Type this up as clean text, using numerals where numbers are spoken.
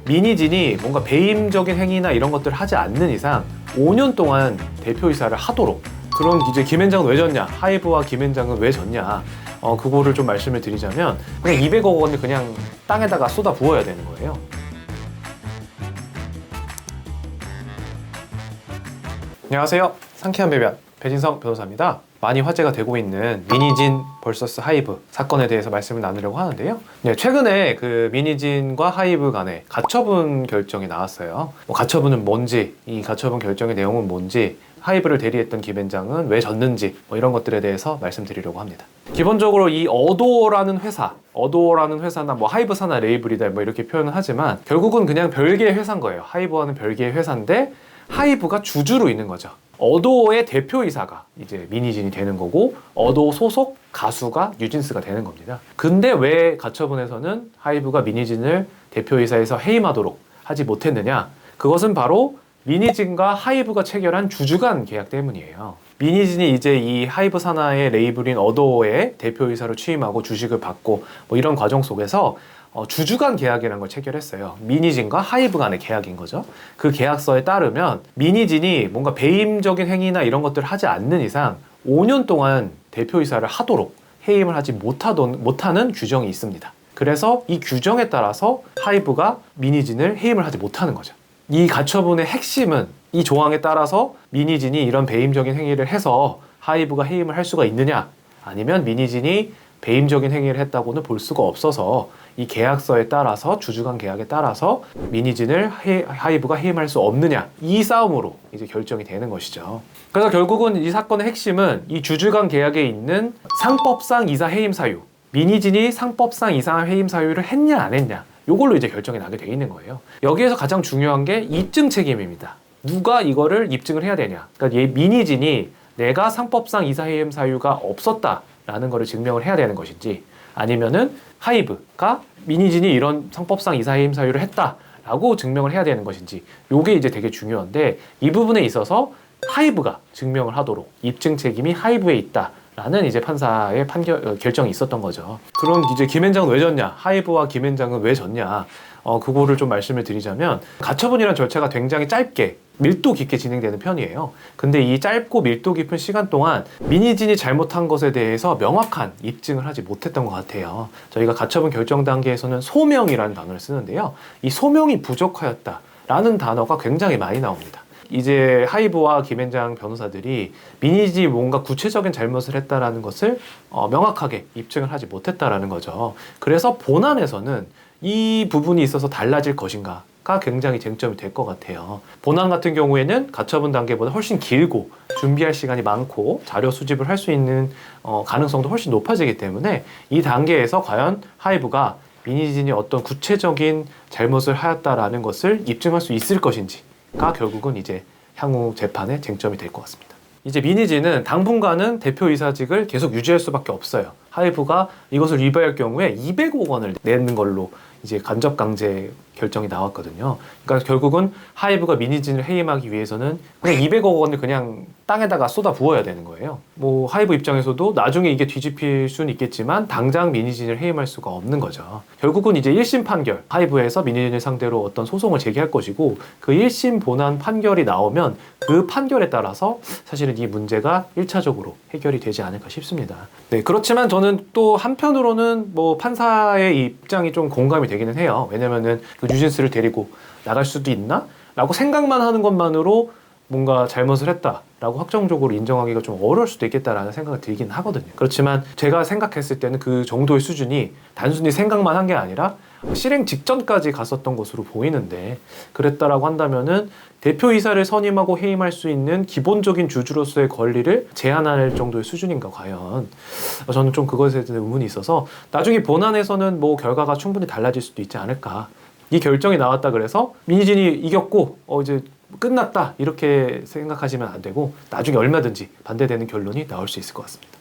민희진이 뭔가 배임적인 행위나 이런 것들을 하지 않는 이상 5년 동안 대표이사를 하도록, 그럼 이제 김앤장은 왜 졌냐, 하이브와 김앤장은 왜 졌냐, 그거를 좀 말씀을 드리자면 그냥 200억 원을 그냥 땅에다가 쏟아 부어야 되는 거예요. 안녕하세요. 상쾌한 배변 배진성 변호사입니다. 많이 화제가 되고 있는 민희진 vs 하이브 사건에 대해서 말씀을 나누려고 하는데요. 네, 최근에 그 민희진과 하이브 간에 가처분 결정이 나왔어요. 가처분은 뭔지, 이 가처분 결정의 내용은 뭔지, 하이브를 대리했던 김앤장은 왜 졌는지, 이런 것들에 대해서 말씀드리려고 합니다. 기본적으로 이 어도어라는 회사나 하이브 산하 레이블이다 이렇게 표현을 하지만 결국은 그냥 별개의 회사인 거예요. 하이브와는 별개의 회사인데 하이브가 주주로 있는 거죠. 어도어의 대표이사가 이제 민희진이 되는 거고, 어도어 소속 가수가 뉴진스가 되는 겁니다. 근데 왜 가처분에서는 하이브가 민희진을 대표이사에서 해임하도록 하지 못했느냐? 그것은 바로 민희진과 하이브가 체결한 주주간 계약 때문이에요. 민희진이 이제 이 하이브 산하의 레이블인 어도어의 대표이사로 취임하고 주식을 받고 이런 과정 속에서 주주간 계약이라는 걸 체결했어요. 민희진과 하이브 간의 계약인 거죠. 그 계약서에 따르면 민희진이 뭔가 배임적인 행위나 이런 것들을 하지 않는 이상 5년 동안 대표이사를 하도록 해임을 하지 못하는 규정이 있습니다. 그래서 이 규정에 따라서 하이브가 민희진을 해임을 하지 못하는 거죠. 이 가처분의 핵심은 이 조항에 따라서 민희진이 이런 배임적인 행위를 해서 하이브가 해임을 할 수가 있느냐, 아니면 민희진이 배임적인 행위를 했다고는 볼 수가 없어서 이 계약서에 따라서, 주주간 계약에 따라서 민희진을 하이브가 해임할 수 없느냐, 이 싸움으로 이제 결정이 되는 것이죠. 그래서 결국은 이 사건의 핵심은 이 주주간 계약에 있는 상법상 이사 해임 사유, 민희진이 상법상 이사 해임 사유를 했냐 안 했냐, 이걸로 이제 결정이 나게 돼 있는 거예요. 여기에서 가장 중요한 게 입증 책임입니다. 누가 이거를 입증을 해야 되냐. 그러니까 민희진이 내가 상법상 이사 해임 사유가 없었다라는 거를 증명을 해야 되는 것인지, 아니면은 하이브가 민희진이 이런 상법상 이사 해임 사유를 했다라고 증명을 해야 되는 것인지, 요게 이제 되게 중요한데, 이 부분에 있어서 하이브가 증명을 하도록 입증 책임이 하이브에 있다 라는 이제 판사의 결정이 있었던 거죠. 그럼 이제 김앤장은 왜 졌냐? 하이브와 김앤장은 왜 졌냐? 그거를 좀 말씀을 드리자면, 가처분이라는 절차가 굉장히 짧게 밀도 깊게 진행되는 편이에요. 근데 이 짧고 밀도 깊은 시간 동안 민희진이 잘못한 것에 대해서 명확한 입증을 하지 못했던 것 같아요. 저희가 가처분 결정 단계에서는 소명이라는 단어를 쓰는데요. 이 소명이 부족하였다라는 단어가 굉장히 많이 나옵니다. 이제 하이브와 김앤장 변호사들이 민희진이 뭔가 구체적인 잘못을 했다라는 것을 명확하게 입증을 하지 못했다라는 거죠. 그래서 본안에서는 이 부분이 있어서 달라질 것인가가 굉장히 쟁점이 될 것 같아요. 본안 같은 경우에는 가처분 단계보다 훨씬 길고 준비할 시간이 많고 자료 수집을 할 수 있는 가능성도 훨씬 높아지기 때문에, 이 단계에서 과연 하이브가 민희진이 어떤 구체적인 잘못을 하였다라는 것을 입증할 수 있을 것인지가 결국은 이제 향후 재판의 쟁점이 될 것 같습니다. 이제 민희진은 당분간은 대표이사직을 계속 유지할 수밖에 없어요. 하이브가 이것을 위반할 경우에 200억 원을 내는 걸로 이제 간접강제 결정이 나왔거든요. 그러니까 결국은 하이브가 민희진을 해임하기 위해서는 그냥 200억 원을 그냥 땅에다가 쏟아 부어야 되는 거예요. 하이브 입장에서도 나중에 이게 뒤집힐 수는 있겠지만 당장 민희진을 해임할 수가 없는 거죠. 결국은 이제 1심 판결, 하이브에서 민희진을 상대로 어떤 소송을 제기할 것이고, 그 1심 본안 판결이 나오면 그 판결에 따라서 사실은 이 문제가 1차적으로 해결이 되지 않을까 싶습니다. 네, 그렇지만 저는 또 한편으로는 판사의 입장이 좀 공감이 되기는 해요. 왜냐면은 뉴진스를 데리고 나갈 수도 있나? 라고 생각만 하는 것만으로 뭔가 잘못을 했다라고 확정적으로 인정하기가 좀 어려울 수도 있겠다라는 생각이 들긴 하거든요. 그렇지만 제가 생각했을 때는 그 정도의 수준이 단순히 생각만 한 게 아니라 실행 직전까지 갔었던 것으로 보이는데, 그랬다라고 한다면은 대표이사를 선임하고 해임할 수 있는 기본적인 주주로서의 권리를 제한할 정도의 수준인가 과연? 저는 좀 그것에 대한 의문이 있어서 나중에 본안에서는 결과가 충분히 달라질 수도 있지 않을까. 이 결정이 나왔다 그래서 민희진이 이겼고 이제 끝났다 이렇게 생각하시면 안 되고, 나중에 얼마든지 반대되는 결론이 나올 수 있을 것 같습니다.